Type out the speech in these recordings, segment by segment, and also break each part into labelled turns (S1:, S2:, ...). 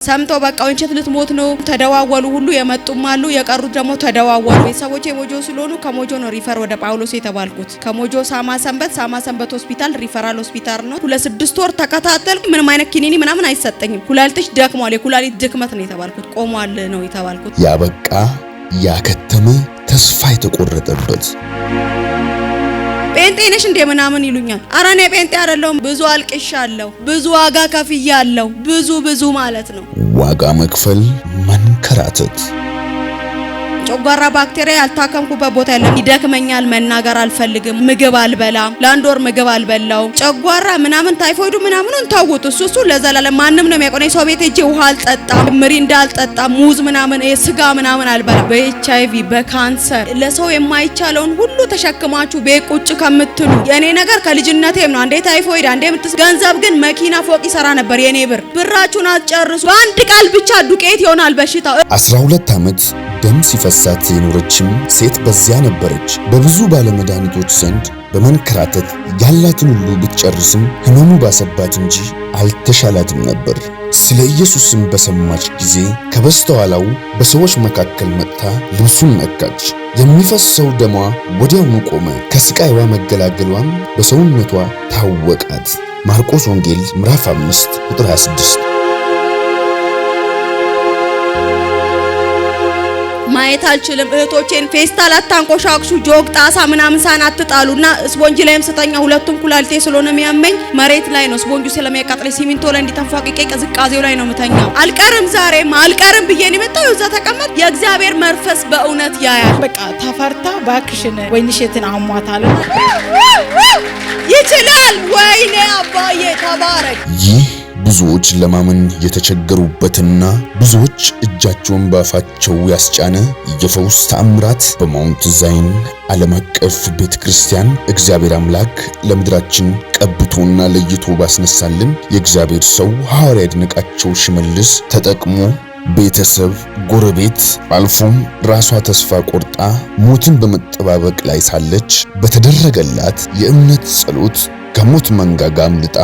S1: ሰምቶ በቃ ወንቸት ልትሞት ነው ተደዋወሉ ሁሉ የመጡም አሉ የቀሩት ደግሞ ተደዋወሉ ቤተሰቦቼ ሞጆ ስለሆኑ ከሞጆ ነው ሪፈር ወደ ጳውሎስ የተባልኩት ከሞጆ ሳማ ሰንበት ሆስፒታል ሪፈራል ሆስፒታል ነው ለ6 ወር ተከታተልኩ ምንም አይነት ኪኒኒ ምናምን አይሰጠኝም ኩላሊትሽ ደክሟል የኩላሊት ድክመት ነው የተባልኩት ቆሟል ነው የተባልኩት
S2: ያበቃ ያከተመ ተስፋ የተቆረጠበት
S1: ጴንጤ ነሽ እንደ ምናምን ይሉኛል አራኔ ጴንጤ አይደለም ብዙ አልቅሻለሁ ብዙ ዋጋ ከፍያለሁ ብዙ ማለት ነው
S2: ዋጋ መክፈል መንከራተት
S1: ጨጓራ ባክቴሪያ ያልታከምኩበት ቦታ የለም ይደክመኛል መናገር አልፈልግም ምግብ አልበላም ለአንድ ወር ምግብ አልበላው ጨጓራ ምናምን ታይፎይዱ ምናምኑን ታውጡ እሱ ለዘላለም ማንንም ነው የሚያቆነኝ ሰው ቤት ሄጄ ውሃ አልጠጣም ምሪንዳ አልጠጣም ሙዝ ምናምን ስጋ ምናምን አልበላም በኤችአይቪ በካንሰር ለሰው የማይቻለውን ሁሉ ተሸክማችሁ በቁጭ ከምትሉ የኔ ነገር ከልጅነቴም ነው አንዴ ታይፎይድ አንዴ ገንዘብ ግን መኪና ፎቅ ይሰራ ነበር የኔ ብራችሁን አትጨርሱ በአንድ ቃል ብቻ ዱቄት ይሆናል በሽታው
S2: 12 ዓመት ደም ሲፈሳት የኖረችም ሴት በዚያ ነበረች በብዙ ባለመድኃኒቶች ዘንድ በመንከራተት ያላትን ሁሉ ብትጨርስም ህመሙ ባሰባት እንጂ አልተሻላትም ነበር ስለ ኢየሱስም በሰማች ጊዜ ከበስተኋላው በሰዎች መካከል መጥታ ልብሱን ነካች የሚፈሰው ደሟ ወዲያውኑ ቆመ ከስቃይዋ መገላገሏም በሰውነቷ ታወቃት ማርቆስ ወንጌል ምዕራፍ 5 ቁጥር 26
S1: ማየት አልችልም እህቶቼን ፌስታል አታንቆሻቅሹ ጆግ ጣሳ ምናምን ሳን አትጣሉና ስፖንጅ ላይም ስተኛ ሁለቱም ኩላሊቴ ስለሆነ የሚያመኝ መሬት ላይ ነው ስፖንጁ ስለሚያቃጥለኝ ሲሚንቶ ላይ እንዲተንፋቅቄ ቅዝቃዜው ላይ ነው ምተኛው አልቀርም ዛሬም አልቀርም ብዬን የመጣው እዛ ተቀመጥ የእግዚአብሔር መንፈስ በእውነት ያያል
S3: በቃ ተፈርታ ባክሽን ወይንሽትን አሟታልና
S1: ይችላል ወይኔ አባዬ ተባረክ
S2: ይህ ብዙዎች ለማመን የተቸገሩበትና ብዙዎች እጃቸውን ባፋቸው ያስጫነ የፈውስ ተአምራት በማውንት ዛይን ዓለም አቀፍ ቤተክርስቲያን እግዚአብሔር አምላክ ለምድራችን ቀብቶና ለይቶ ባስነሳልን የእግዚአብሔር ሰው ሐዋርያ ይድነቃቸው ሽመልስ ተጠቅሞ ቤተሰብ ጎረቤት አልፎም ራሷ ተስፋ ቆርጣ ሞትን በመጠባበቅ ላይ ሳለች በተደረገላት የእምነት ጸሎት ከሞት መንጋጋ አምልጣ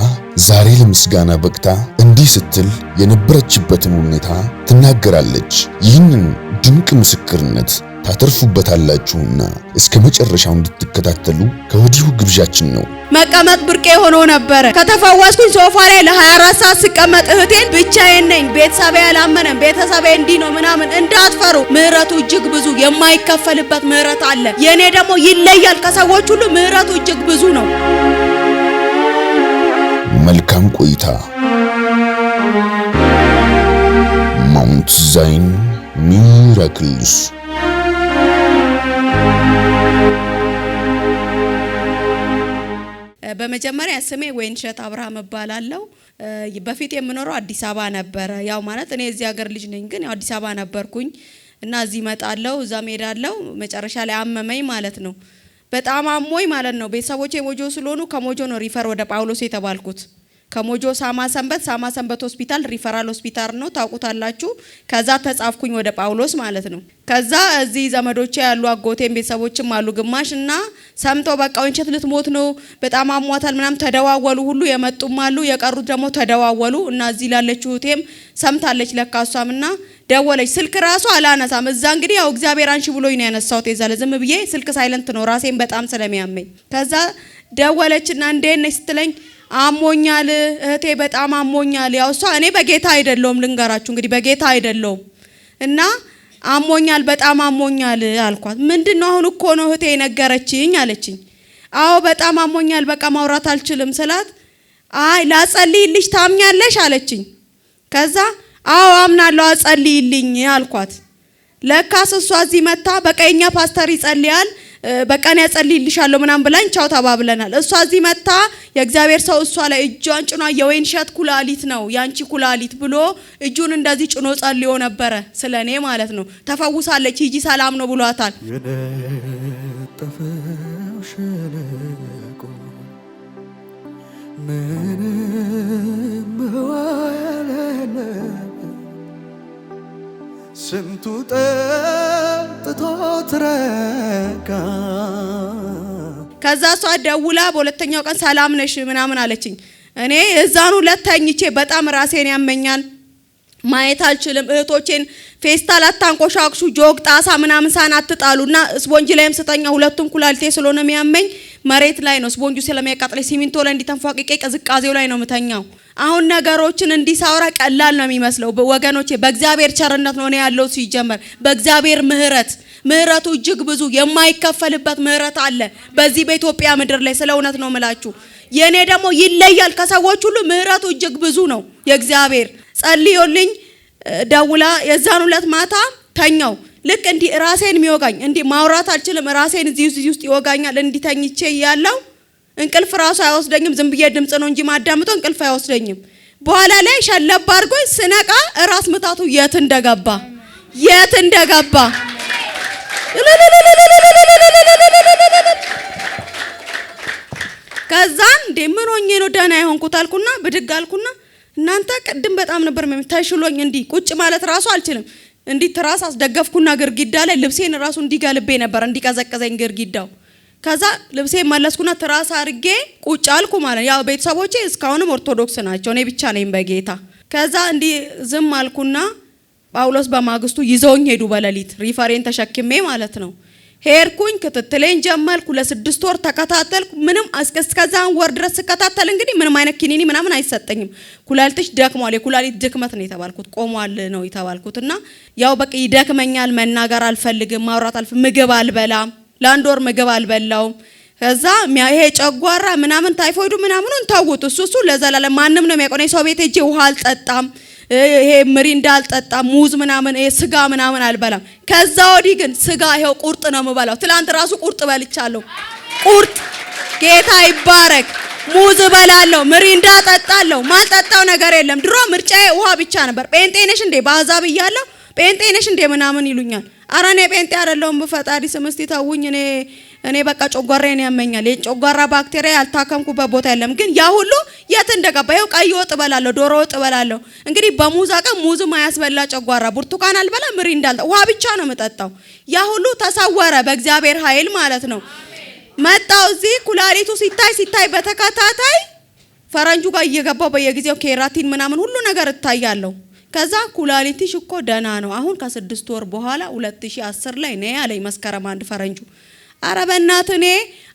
S2: ዛሬ ለምስጋና በቅታ እንዲህ ስትል የነበረችበትን ሁኔታ ትናገራለች ይህንን ድንቅ ምስክርነት ታተርፉበታላችሁና እስከ መጨረሻው እንድትከታተሉ ከወዲሁ ግብዣችን ነው
S1: መቀመጥ ብርቄ ሆኖ ነበር ከተፈወስኩኝ ሶፋ ላይ ለ24 ሰዓት ስቀመጥ እህቴን ብቻዬን ነኝ ቤተሰቤ ያላመነም ቤተሰቤ እንዲህ ነው ምናምን እንዳትፈሩ ምህረቱ እጅግ ብዙ የማይከፈልበት ምህረት አለ የኔ ደግሞ ይለያል ከሰዎች ሁሉ ምህረቱ እጅግ ብዙ ነው
S2: መልካም ቆይታ ማውንት ዛይን ሚራክልስ
S1: በመጀመሪያ ስሜ ወይንሸት አብርሃም እባላለሁ በፊት የምኖረው አዲስ አበባ ነበር ያው ማለት እኔ እዚህ ሀገር ልጅ ነኝ ግን አዲስ አበባ ነበርኩኝ እና እዚህ መጣለው እዛ ሄዳለው መጨረሻ ላይ አመመኝ ማለት ነው በጣም አሞኝ ማለት ነው ቤተሰቦቼ ሞጆ ስለሆኑ ከሞጆ ነው ሪፈር ወደ ጳውሎስ የተባልኩት ከሞጆ ሳማ ሰንበት ሆስፒታል ሪፈራል ሆስፒታል ነው ታውቁታላችሁ ከዛ ተጻፍኩኝ ወደ ጳውሎስ ማለት ነው ከዛ እዚህ ዘመዶቼ ያሉ አጎቴም ቤተሰቦችም አሉ ግማሽና ሰምቶ በቃ ወንቸት ልትሞት ነው በጣም አሟታል ምናምን ተደዋወሉ ሁሉ የመጡም አሉ የቀሩት ደግሞ ተደዋወሉ እና እዚህ ላለችው እህቴም ሰምታለች ለካሷምና ደወለች ስልክ ራሱ አላነሳም እዛ እንግዲህ ያው እግዚአብሔር አንቺ ብሎኝ ነው ያነሳውት የዛለ ዝም ብዬ ስልክ ሳይለንት ነው ራሴን በጣም ስለሚያመኝ ከዛ ደወለችና እንዴት ነሽ ስትለኝ አሞኛል እህቴ በጣም አሞኛል ያው እሷ እኔ በጌታ አይደለም ልንገራችሁ እንግዲህ በጌታ አይደለም እና አሞኛል በጣም አሞኛል አልኳት ምንድነው አሁን እኮ ነው እህቴ ነገረችኝ አለችኝ አዎ በጣም አሞኛል በቃ ማውራት አልችልም ስላት አይ ላጸልይልሽ ታምኛለሽ አለችኝ ከዛ አዎ አምናለሁ አጸልይልኝ አልኳት ለካስ እሷ እዚህ መጣ በቀኛ ፓስተር ይጸልያል በቃን ያጸልይልሻለሁ ምናምን ብላኝ ቻው ተባብለናል እሷ እዚህ መጣ የእግዚአብሔር ሰው እሷ ላይ እጇን ጭኗ የወይንሸት ኩላሊት ነው ያንቺ ኩላሊት ብሎ እጁን እንደዚህ ጭኖ ጸልዮ ነበር ስለኔ ማለት ነው ተፈውሳለች ሂጂ ሰላም ነው ብሏታል
S4: የነጠፈው ሸለቆ ምንም ዋለለ ስንቱ ጠጥቶ ትረካ
S1: ከዛ እሷ ደውላ በሁለተኛው ቀን ሰላም ነሽ ምናምን አለችኝ እኔ እዛኑ ለተኝቼ በጣም ራሴን ያመኛል ማየት አልችልም። እህቶቼን ፌስታል አታንቆሻቅሹ፣ ጆግ ጣሳ ምናምን ሳን አትጣሉና ስፖንጅ ላይም ስተኛ ሁለቱም ኩላሊቴ ስለሆነ የሚያመኝ መሬት ላይ ነው ስፖንጁ ስለሚያቃጥለኝ ሲሚንቶ ላይ እንዲተንፏቅቄ ቅዝቃዜው ላይ ነው ምተኛው። አሁን ነገሮችን እንዲሳውራ ቀላል ነው የሚመስለው ወገኖቼ፣ በእግዚአብሔር ቸርነት ነው ያለው። ሲጀመር በእግዚአብሔር ምህረቱ እጅግ ብዙ የማይከፈልበት ምህረት አለ በዚህ በኢትዮጵያ ምድር ላይ። ስለ እውነት ነው ምላችሁ። የኔ ደግሞ ይለያል ከሰዎች ሁሉ ምህረቱ እጅግ ብዙ ነው የእግዚአብሔር። ጸልዮልኝ ደውላ የዛን ሁለት ማታ ተኛው። ልክ እንዲህ ራሴን የሚወጋኝ እንዲህ ማውራት አልችልም። ራሴን እዚህ ውስጥ ይወጋኛል። እንዲተኝቼ ያለው እንቅልፍ ራሱ አይወስደኝም። ዝም ብዬ ድምጽ ነው እንጂ ማዳምጠው እንቅልፍ አይወስደኝም። በኋላ ላይ ሸለብ አድርጎኝ ስነቃ ራስ ምታቱ የት እንደገባ ከዛን እንደ ምን ሆኜ ነው ደህና የሆንኩት አልኩና ብድግ አልኩና እናንተ ቅድም በጣም ነበር ተሽሎኝ እንዲህ ቁጭ ማለት ራሱ አልችልም። እንዲህ ትራስ አስደገፍኩና ግርግዳ ላይ ልብሴን ራሱ እንዲገልቤ ነበር እንዲቀዘቀዘኝ ግርግዳው። ከዛ ልብሴን መለስኩና ትራስ አርጌ ቁጭ አልኩ ማለት ያው ቤተሰቦቼ እስካሁንም ኦርቶዶክስ ናቸው፣ እኔ ብቻ ነኝ በጌታ። ከዛ እንዲህ ዝም አልኩና ጳውሎስ በማግስቱ ይዘውኝ ሄዱ በሌሊት ሪፈሬን ተሸክሜ ማለት ነው። ሄርኩኝ ክትትሌን ጀመርኩ። ለ6 ወር ተከታተልኩ። ምንም እስከዛን ወር ድረስ ተከታተል እንግዲህ ምንም አይነት ኪኒኒ ምናምን አይሰጠኝም። ኩላሊትሽ ደክሟል፣ የኩላሊት ድክመት ነው የተባልኩት፣ ቆሟል ነው የተባልኩትና ያው በቃ ይደክመኛል፣ መናገር አልፈልግም፣ ማውራት ምግብ አልበላም፣ ለአንድ ወር ምግብ አልበላውም። ከዛ ይሄ ጨጓራ ምናምን ታይፎይዱ ምናምኑን ተውት፣ እሱ ለዘላለም ማንም ነው የሚያቆነኝ። ሰው ቤት ሄጄ ውሃ አልጠጣም፣ ይሄ ምሪንዳ አልጠጣም፣ ሙዝ ምናምን ይሄ ስጋ ምናምን አልበላም። ከዛ ወዲህ ግን ስጋ ይሄው ቁርጥ ነው የምበላው። ትላንት ራሱ ቁርጥ በልቻለሁ። ቁርጥ ጌታ ይባረክ። ሙዝ በላለሁ፣ ምሪንዳ ጠጣለሁ፣ ማልጠጣው ነገር የለም። ድሮ ምርጫዬ ውሃ ብቻ ነበር። ጴንጤ ነሽ እንዴ በአዛብ እያለሁ ጴንጤ ነሽ እንዴ ምናምን ይሉኛል። ኧረ እኔ ጴንጤ አይደለሁም በፈጣሪ ስም እስቲ ተውኝ። እኔ በቃ ጨጓራዬን ያመኛል። የጨጓራ ባክቴሪያ ያልታከምኩበት ቦታ የለም። ግን ያ ሁሉ የት እንደገባ ይኸው ቀይ ወጥ እበላለሁ፣ ዶሮ ወጥ እበላለሁ። እንግዲህ በሙዝ አቀም ሙዝ ማያስበላ ጨጓራ፣ ብርቱካን አልበላ፣ ምሪንዳ አልጠጣ፣ ውሃ ብቻ ነው የምጠጣው። ያ ሁሉ ተሰወረ በእግዚአብሔር ኃይል ማለት ነው። መጣው እዚህ ኩላሊቱ ሲታይ በተከታታይ ፈረንጁ ጋር እየገባው በየጊዜው ኬራቲን ምናምን ሁሉ ነገር እታያለሁ። ከዛ ኩላሊትሽ እኮ ደህና ነው አሁን ከ6 ወር በኋላ 2010 ላይ ነው ያለኝ መስከረም 1 ፈረንጁ። አረ በእናት እኔ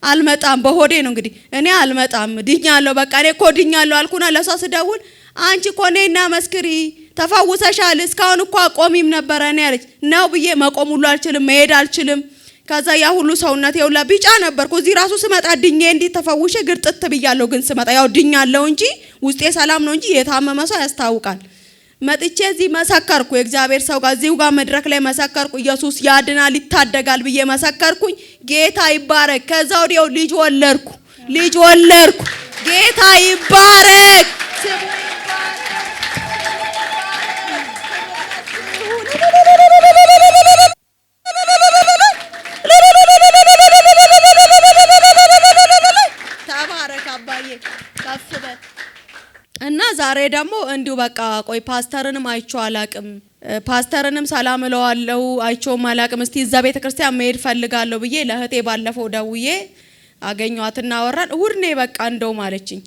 S1: አልመጣም፣ በሆዴ ነው እንግዲህ እኔ አልመጣም፣ ድኛለሁ፣ በቃ እኔ እኮ ድኛለሁ አልኩና ለሷ ስደውል አንቺ እኮ ነይና መስክሪ ተፈውሰሻል፣ እስካሁን እኮ አቆሚም ነበር እኔ አለች። ነው ብዬ መቆም ሁሉ አልችልም፣ መሄድ አልችልም። ከዛ ያ ሁሉ ሰውነት የውላ ቢጫ ነበርኩ። እዚህ ራሱ ስመጣ ድኜ እንዲህ ተፈውሼ ግርጥት ብያለሁ። ግን ስመጣ ያው ድኛለሁ እንጂ ውስጤ ሰላም ነው እንጂ የታመመ ሰው ያስታውቃል። መጥቼ እዚህ መሰከርኩ። የእግዚአብሔር ሰው ጋር እዚሁ ጋር መድረክ ላይ መሰከርኩ። ኢየሱስ ያድናል ይታደጋል ብዬ መሰከርኩኝ። ጌታ ይባረክ። ከዛ ወዲያው ልጅ ወለድኩ። ጌታ ይባረክ። ተባረክ አባዬ ከፍበት እና ዛሬ ደግሞ እንዲሁ በቃ ቆይ ፓስተርንም አይቼው አላቅም፣ ፓስተርንም ሰላም እለዋለሁ አይቼውም አላቅም። እስቲ እዛ ቤተክርስቲያን መሄድ ፈልጋለሁ ብዬ ለእህቴ ባለፈው ደውዬ አገኘኋትና አወራን። እሁድ ነው በቃ እንደው ማለችኝ።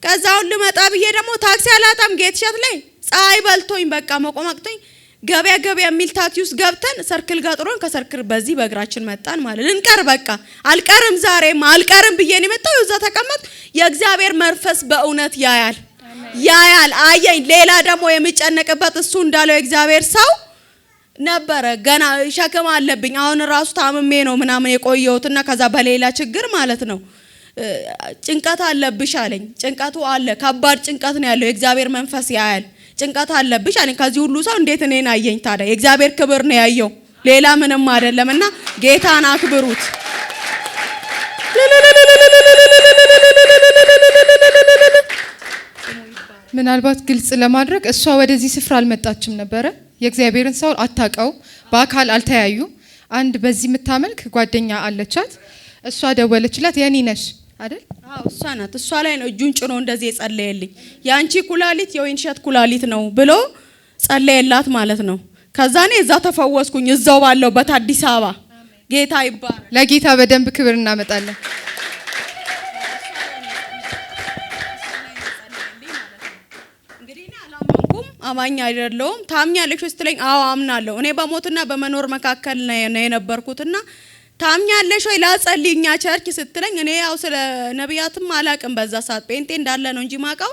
S1: ከዛው ልመጣ ብዬ ደግሞ ታክሲ አላጣም። ጌትሸት ላይ ፀሐይ በልቶኝ በቃ መቆም አቅቶኝ ገበያ የሚል ታክሲ ውስጥ ገብተን ሰርክል ጋጥሮን ከሰርክል በዚህ በእግራችን መጣን ማለት ልንቀር በቃ አልቀርም ዛሬም አልቀርም ብዬ ነው የመጣው። እዛ ተቀመጥ። የእግዚአብሔር መንፈስ በእውነት ያያል አየኝ። ሌላ ደግሞ የሚጨነቅበት እሱ እንዳለው የእግዚአብሔር ሰው ነበረ። ገና ሸክም አለብኝ አሁን ራሱ ታምሜ ነው ምናምን የቆየሁትና ከዛ በሌላ ችግር ማለት ነው ጭንቀት አለብሽ አለኝ። ጭንቀቱ አለ፣ ከባድ ጭንቀት ነው ያለው። የእግዚአብሔር መንፈስ ያያል። ጭንቀት አለብሽ አለኝ። ከዚህ ሁሉ ሰው እንዴት እኔን አየኝ ታዲያ? የእግዚአብሔር ክብር ነው ያየው፣ ሌላ ምንም አይደለምና ጌታን አክብሩት።
S5: ምናልባት ግልጽ ለማድረግ እሷ ወደዚህ ስፍራ አልመጣችም ነበረ። የእግዚአብሔርን ሰው አታውቀው፣ በአካል አልተያዩ። አንድ በዚህ የምታመልክ ጓደኛ አለቻት። እሷ ደወለችላት። የኔ ነሽ አይደል?
S1: አዎ እሷ ናት። እሷ ላይ ነው እጁን ጭኖ እንደዚህ የጸለየልኝ። ያንቺ ኩላሊት የወይንሸት ኩላሊት ነው ብሎ ጸለየላት ማለት ነው። ከዛ እኔ እዛ ተፈወስኩኝ፣ እዛው ባለውበት አዲስ አበባ። ጌታ ይባረክ።
S5: ለጌታ በደንብ ክብር እናመጣለን።
S1: አማኝ አይደለሁም። ታምኛለሽ ስትለኝ አዎ አምናለሁ። እኔ በሞትና በመኖር መካከል ነው የነበርኩትና ታምኛለሽ ወይ ላጸልይኛ ቸርች ስትለኝ እኔ ያው ስለ ነቢያትም አላቅም። በዛ ሰዓት ጴንጤ እንዳለ ነው እንጂ ማቀው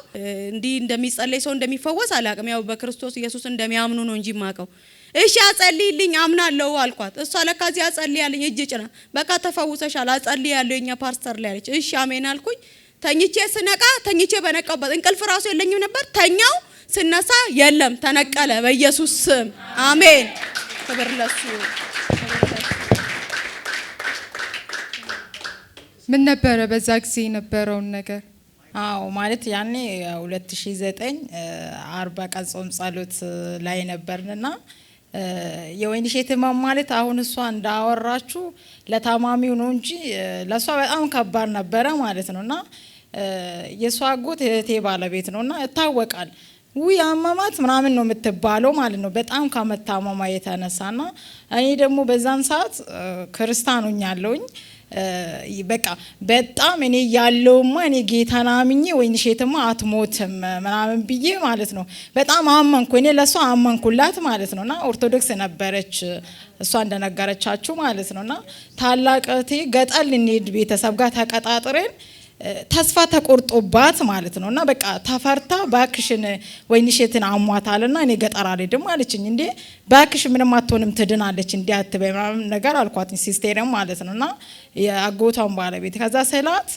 S1: እንዲህ እንደሚጸለይ ሰው እንደሚፈወስ አላቅም። ያው በክርስቶስ ኢየሱስ እንደሚያምኑ ነው እንጂ ማቀው። እሺ አጸልይልኝ አምናለሁ አልኳት። እሷ ለካዚ አጸልያለኝ እጅ ጭና በቃ ተፈውሰሻል አጸልያለሁ የኛ ፓስተር ላይ አለች። እሺ አሜን አልኩኝ። ተኝቼ ስነቃ ተኝቼ በነቃበት እንቅልፍ ራሱ የለኝም ነበር። ተኛው ስነሳ የለም ተነቀለ በኢየሱስ ስም አሜን። ክብር ለሱ።
S5: ምን ነበረ በዛ ጊዜ የነበረውን ነገር?
S3: አዎ ማለት ያኔ 2009 40 ቀን ጾም ጸሎት ላይ ነበርንና የወይንሸት ህመም ማለት አሁን እሷ እንዳወራችሁ ለታማሚው ነው እንጂ ለሷ በጣም ከባድ ነበረ ማለት ነውና የሷ አጎት እህቴ ባለቤት ነውና ይታወቃል። ውይ አማማት ምናምን ነው የምትባለው ማለት ነው በጣም ከመታመማ የተነሳና እኔ ደግሞ በዛን ሰዓት ክርስቲያን ሆኛለሁኝ። በቃ በጣም እኔ ያለውማ እኔ ጌታን አምኜ ወይንሸትማ አትሞትም ምናምን ብዬ ማለት ነው በጣም አመንኩ። እኔ ለሷ አመንኩላት ማለት ነውና ኦርቶዶክስ ነበረች እሷ እንደነገረቻችሁ ማለት ነውና ታላቅ እህቴ ገጠር ልንሄድ ቤተሰብ ጋር ተቀጣጥረን ተስፋ ተቆርጦባት ማለት ነውና በቃ ተፈርታ ባክሽን ወይንሸትን አሟታልና እኔ ገጠር አልሄድም አለችኝ። እንዴ ባክሽ ምንም አትሆንም ትድናለች እንዴ አትበይ ምናምን ነገር አልኳት ሲስቴርም ማለት ነውና የአጎቷን ባለቤት ከዛ ሰላት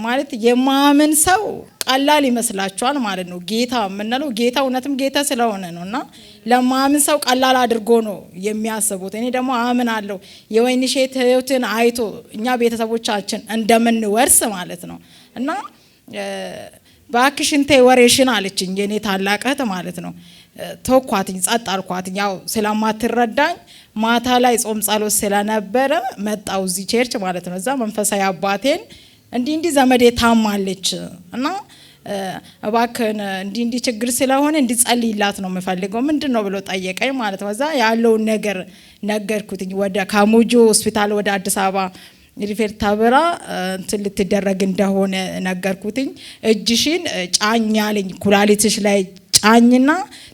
S3: ማለት የማመን ሰው ቀላል ይመስላችኋል ማለት ነው። ጌታ ምንለው ጌታ እውነትም ጌታ ስለሆነ ነውና ለማመን ሰው ቀላል አድርጎ ነው የሚያስቡት። እኔ ደግሞ አምናለሁ የወይንሸት ህይወትን አይቶ እኛ ቤተሰቦቻችን እንደምንወርስ ማለት ነው እና ባክሽን ተይ ወሬሽን አለችኝ የኔ ታላቅ እህት ማለት ነው። ተውኳትኝ ጸጥ አልኳትኝ ያው ስለማትረዳኝ ማታ ላይ ጾም ጸሎት ስለነበረ መጣው እዚህ ቸርች ማለት ነው። እዛ መንፈሳዊ አባቴን እንዲህ ዘመዴ ታማለች እና እባክህን እንዲህ ችግር ስለሆነ እንዲጸልይላት ነው የምፈልገው ምንድነው ብሎ ጠየቀኝ ማለት ነው። እዛ ያለውን ነገር ነገርኩትኝ። ወደ ካሙጆ ሆስፒታል ወደ አዲስ አበባ ሪፌር ተብራ እንትን ልትደረግ እንደሆነ ነገርኩትኝ። እጅሽን ጫኝ ያለኝ ኩላሊትሽ ላይ ጫኝና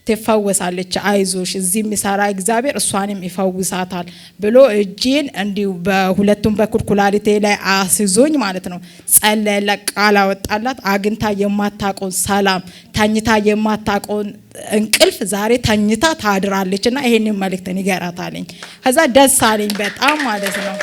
S3: ትፈወሳለች አይዞሽ እዚህ የሚሰራ እግዚአብሔር እሷንም ይፈውሳታል ብሎ እጄን እንዲሁ በሁለቱም በኩል ኩላሊቴ ላይ አስዞኝ ማለት ነው ጸለለ። ቃል አወጣላት። አግንታ የማታቆን ሰላም ተኝታ የማታቆን እንቅልፍ ዛሬ ተኝታ ታድራለችና ይሄንን መልእክት ንገራታለኝ። ከዛ ደስ አለኝ በጣም ማለት ነው።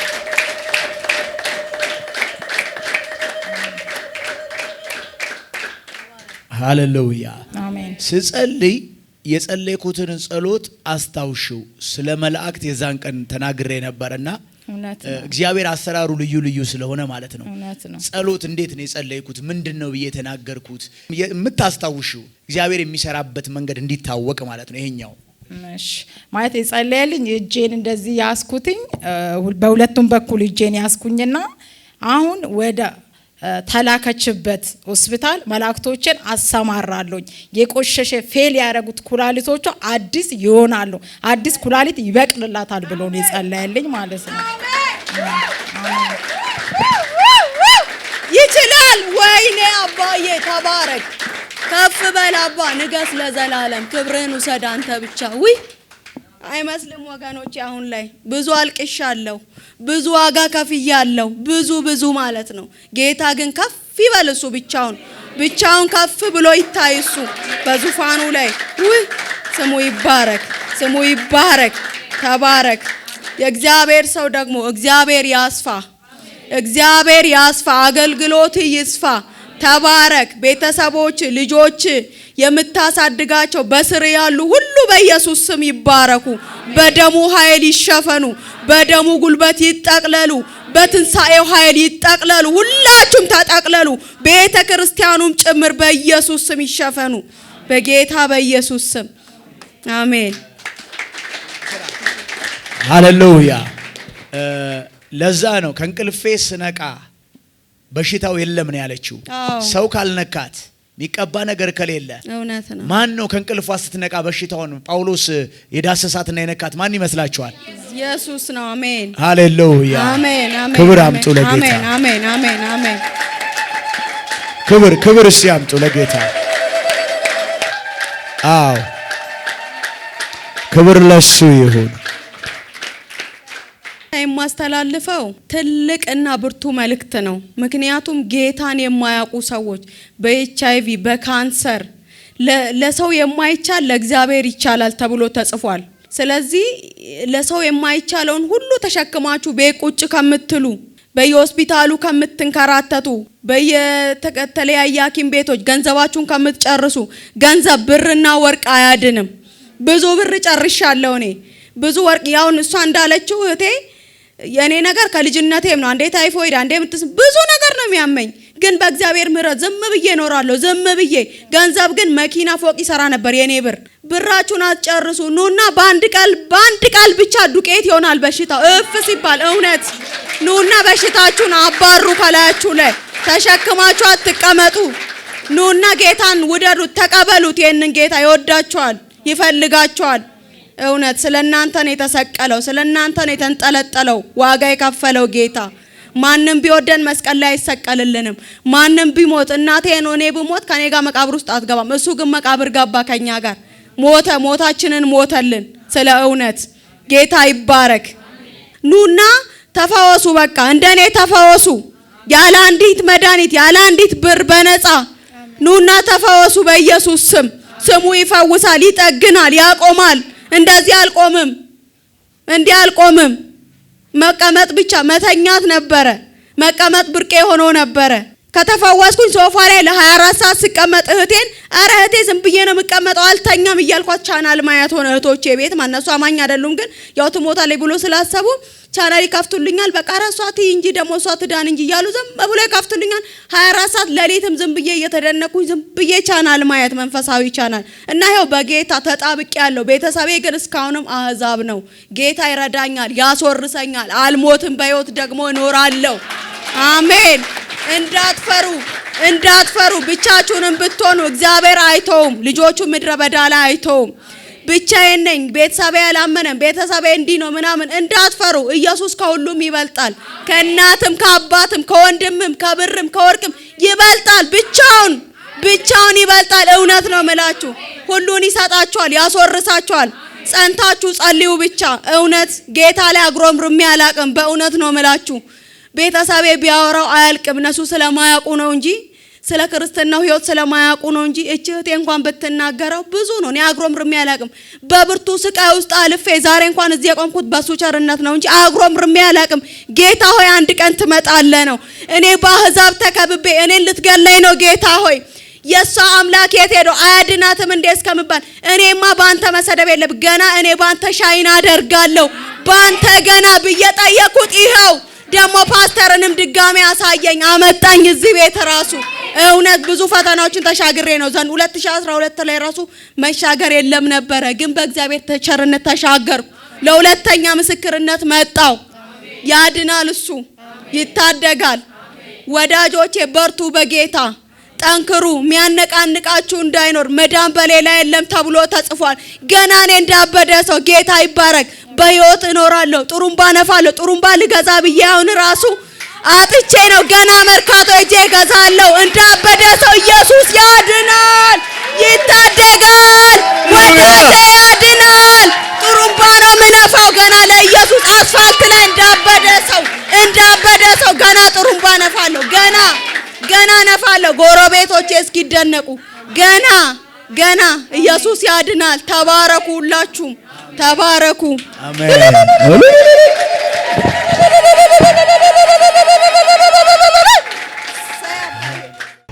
S6: ሃሌሉያ
S3: አሜን።
S6: ስጸልይ የጸለይኩትን ጸሎት አስታውሽው ስለ መላእክት የዛን ቀን ተናግሬ ነበርና እግዚአብሔር አሰራሩ ልዩ ስለሆነ ማለት ነው። ጸሎት እንዴት ነው የጸለይኩት ምንድነው ብዬ ተናገርኩት የምታስታውሽው እግዚአብሔር የሚሰራበት መንገድ እንዲታወቅ ማለት ነው። ይሄኛው
S3: እሺ ማለት የጸለየልኝ እጄን እንደዚህ ያስኩትኝ በሁለቱም በኩል እጄን ያስኩኝና አሁን ወደ ተላከችበት ሆስፒታል መላእክቶችን አሰማራለሁ። የቆሸሸ ፌል ያደረጉት ኩላሊቶቿ አዲስ ይሆናሉ፣ አዲስ ኩላሊት ይበቅልላታል ብሎ ነው የጸለየልኝ ማለት ነው።
S1: ይችላል። ወይኔ አባዬ ተባረክ፣ ከፍ በል አባ፣ ንገስ ለዘላለም፣ ክብርህን ውሰድ አንተ ብቻ። ውይ አይመስልም ወገኖቼ። አሁን ላይ ብዙ አልቅሻለሁ፣ ብዙ ዋጋ ከፍያለሁ፣ ብዙ ማለት ነው። ጌታ ግን ከፍ ይበል፣ እሱ ብቻውን ከፍ ብሎ ይታይ እሱ በዙፋኑ ላይ። ውይ ስሙ ይባረክ፣ ተባረክ። የእግዚአብሔር ሰው ደግሞ እግዚአብሔር ያስፋ፣ አገልግሎት ይስፋ። ተባረክ። ቤተሰቦች ልጆች የምታሳድጋቸው በስር ያሉ ሁሉ በኢየሱስ ስም ይባረኩ። በደሙ ኃይል ይሸፈኑ፣ በደሙ ጉልበት ይጠቅለሉ፣ በትንሳኤው ኃይል ይጠቅለሉ። ሁላችሁም ተጠቅለሉ፣ ቤተ ክርስቲያኑም ጭምር በኢየሱስ ስም ይሸፈኑ፣ በጌታ በኢየሱስ ስም አሜን።
S6: ሃሌሉያ። ለዛ ነው ከእንቅልፌ ስነቃ በሽታው የለም ነው ያለችው። ሰው ካልነካት ሚቀባ ነገር ከሌለ
S1: እውነት ነው።
S6: ማን ነው ከእንቅልፏ ስትነቃ በሽታውን ጳውሎስ የዳሰሳትና የነካት ማን ይመስላችኋል?
S1: ኢየሱስ ነው። አሜን
S6: ሃሌሉያ
S1: አሜን አሜን።
S6: ክብር አምጡ ለጌታ።
S1: አሜን አሜን አሜን አሜን።
S6: ክብር እስቲ አምጡ ለጌታ። አዎ ክብር ለሱ ይሁን።
S1: የማስተላልፈው ትልቅና ብርቱ መልእክት ነው። ምክንያቱም ጌታን የማያውቁ ሰዎች በኤችአይቪ በካንሰር ለሰው የማይቻል ለእግዚአብሔር ይቻላል ተብሎ ተጽፏል። ስለዚህ ለሰው የማይቻለውን ሁሉ ተሸክማችሁ በቁጭ ከምትሉ በየሆስፒታሉ ከምትንከራተቱ በየተለያየ ሐኪም ቤቶች ገንዘባችሁን ከምትጨርሱ ገንዘብ ብርና ወርቅ አያድንም። ብዙ ብር ጨርሻለሁ እኔ ብዙ ወርቅ ያውን እሷ እንዳለችው እህቴ የኔ ነገር ከልጅነቴም ነው። አንዴ ታይፎይድ አንዴ ብዙ ነገር ነው የሚያመኝ። ግን በእግዚአብሔር ምሕረት ዝም ብዬ እኖራለሁ። ዝም ብዬ ገንዘብ ግን መኪና ፎቅ ይሰራ ነበር የኔ ብር። ብራችሁን አትጨርሱ። ኑና በአንድ ቃል ብቻ ዱቄት ይሆናል በሽታው እፍ ሲባል እውነት ኑና በሽታችሁን አባሩ። ከላያችሁ ላይ ተሸክማችሁ አትቀመጡ። ኑና ጌታን ውደዱት፣ ተቀበሉት። ይሄንን ጌታ ይወዳችኋል፣ ይፈልጋችኋል። እውነት ስለናንተ ነው የተሰቀለው፣ ስለናንተ ነው የተንጠለጠለው፣ ዋጋ የከፈለው ጌታ። ማንም ቢወደን መስቀል ላይ አይሰቀልልንም። ማንም ቢሞት እናቴ ነው እኔ ብሞት ከኔ ጋር መቃብር ውስጥ አትገባም። እሱ ግን መቃብር ገባ ከኛ ጋር ሞተ፣ ሞታችንን ሞተልን። ስለ እውነት ጌታ ይባረክ። ኑና ተፈወሱ። በቃ እንደኔ ተፈወሱ። ያለ አንዲት መድኃኒት ያለ አንዲት ብር በነፃ ኑና ተፈወሱ በኢየሱስ ስም። ስሙ ይፈውሳል፣ ይጠግናል፣ ያቆማል። እንደዚህ አልቆምም፣ እንዲህ አልቆምም። መቀመጥ ብቻ መተኛት ነበረ። መቀመጥ ብርቄ ሆኖ ነበረ። ከተፈወስኩኝ ሶፋ ላይ ለ24 ሰዓት ስቀመጥ እህቴን አረ እህቴ ዝም ብዬ ነው የምቀመጠው አልተኛም እያልኳት ቻናል ማያት ሆነ። እህቶቼ ቤት ማነሱ አማኝ አይደሉም፣ ግን ያው ትሞታለች ብሎ ስላሰቡ ቻናል ይከፍቱልኛል። በቃ ራሷ ትይ እንጂ ደግሞ እሷ ትዳን እንጂ እያሉ ዝም ብሎ ይከፍቱልኛል። 24 ሰዓት ለሊትም ዝም ብዬ እየተደነኩኝ ዝም ብዬ ቻናል ማያት መንፈሳዊ ቻናል እና ይኸው በጌታ ተጣብቄ ያለው። ቤተሰቤ ግን እስካሁንም አህዛብ ነው። ጌታ ይረዳኛል፣ ያስወርሰኛል። አልሞትም፣ በህይወት ደግሞ እኖራለሁ። አሜን። እንዳትፈሩ ብቻችሁንም ብትሆኑ እግዚአብሔር አይተውም። ልጆቹ ምድረ በዳ ላይ አይተውም። ብቻዬን ነኝ፣ ቤተሰቤ ያላመነም፣ ቤተሰቤ እንዲህ ነው ምናምን እንዳትፈሩ። ኢየሱስ ከሁሉም ይበልጣል። ከእናትም ከአባትም ከወንድምም ከብርም ከወርቅም ይበልጣል። ብቻውን ይበልጣል። እውነት ነው ምላችሁ። ሁሉን ይሰጣችኋል፣ ያስወርሳችኋል። ጸንታችሁ ጸልዩ ብቻ። እውነት ጌታ ላይ አጉረምርሜ አላቅም። በእውነት ነው ምላችሁ። ቤተሰቤ ቢያወራው አያልቅም። እነሱ ስለማያውቁ ነው እንጂ ስለ ክርስትናው ህይወት ስለማያውቁ ነው እንጂ እህቴ እንኳን ብትናገረው ብዙ ነው። እኔ አጉረምርሜ አላቅም። በብርቱ ስቃይ ውስጥ አልፌ ዛሬ እንኳን እዚህ የቆምኩት በሱ ቸርነት ነው እንጂ አጉረምርሜ አላቅም። ጌታ ሆይ አንድ ቀን ትመጣለህ ነው። እኔ በአህዛብ ተከብቤ እኔን ልትገለኝ ነው ጌታ ሆይ የሷ አምላክ የት ሄዶ አያድናትም እንዴ እስከምባል እኔማ ባንተ መሰደብ የለም። ገና እኔ ባንተ ሻይን አደርጋለሁ ባንተ ገና ብዬ ጠየቅኩት። ይኸው ደግሞ ፓስተርንም ድጋሜ አሳየኝ፣ አመጣኝ እዚህ ቤት ራሱ። እውነት ብዙ ፈተናዎችን ተሻግሬ ነው ዘንድ 2012 ላይ ራሱ መሻገር የለም ነበረ፣ ግን በእግዚአብሔር ቸርነት ተሻገርኩ። ለሁለተኛ ምስክርነት መጣው። ያድናል፣ እሱ ይታደጋል። ወዳጆቼ በርቱ፣ በጌታ ጠንክሩ። የሚያነቃንቃችሁ እንዳይኖር መዳን በሌላ የለም ተብሎ ተጽፏል። ገና እኔ እንዳበደ ሰው ጌታ ይባረክ በህይወት እኖራለሁ። ጥሩምባ ነፋለሁ። ጥሩምባ ልገዛ ብዬ አሁን ራሱ አጥቼ ነው። ገና መርካቶ እጄ ገዛለሁ። እንዳበደ ሰው ኢየሱስ ያድናል፣ ይታደጋል፣ ወዳጄ ያድናል። ጥሩምባ ነው ምነፋው ገና ለኢየሱስ። አስፋልት ላይ እንዳበደ ሰው ገና ጥሩምባ ነፋለሁ። ገና ነፋለሁ። ጎረቤቶቼ እስኪደነቁ ገና ኢየሱስ ያድናል። ተባረኩ፣ ሁላችሁም ተባረኩ።
S6: አሜን።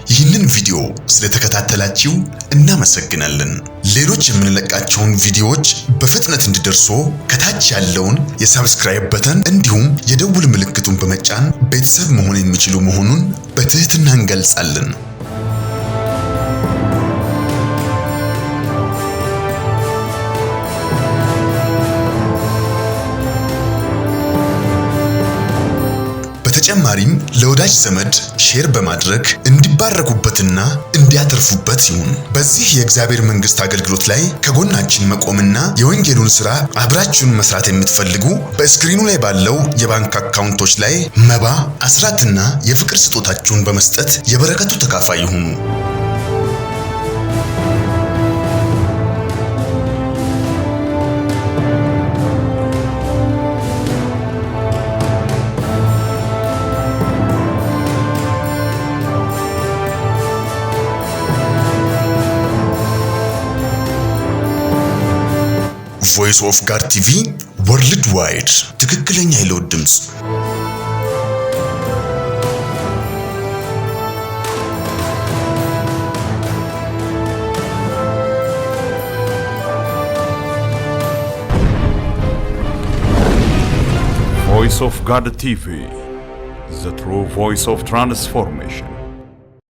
S2: ይህንን ቪዲዮ ስለተከታተላችሁ እናመሰግናለን። ሌሎች የምንለቃቸውን ቪዲዮዎች በፍጥነት እንዲደርሱ ከታች ያለውን የሰብስክራይብ በተን እንዲሁም የደውል ምልክቱን በመጫን ቤተሰብ መሆን የሚችሉ መሆኑን በትህትና እንገልጻለን። በተጨማሪም ለወዳጅ ዘመድ ሼር በማድረግ እንዲባረኩበትና እንዲያተርፉበት ይሁን። በዚህ የእግዚአብሔር መንግስት አገልግሎት ላይ ከጎናችን መቆምና የወንጌሉን ሥራ አብራችሁን መስራት የምትፈልጉ በስክሪኑ ላይ ባለው የባንክ አካውንቶች ላይ መባ፣ አስራትና የፍቅር ስጦታችሁን በመስጠት የበረከቱ ተካፋይ ይሁኑ። ቮይስ ኦፍ ጋድ ቲቪ ወርልድ ዋይድ ትክክለኛ የለውጥ ድምፅ።
S7: Voice of God TV, the true voice of transformation.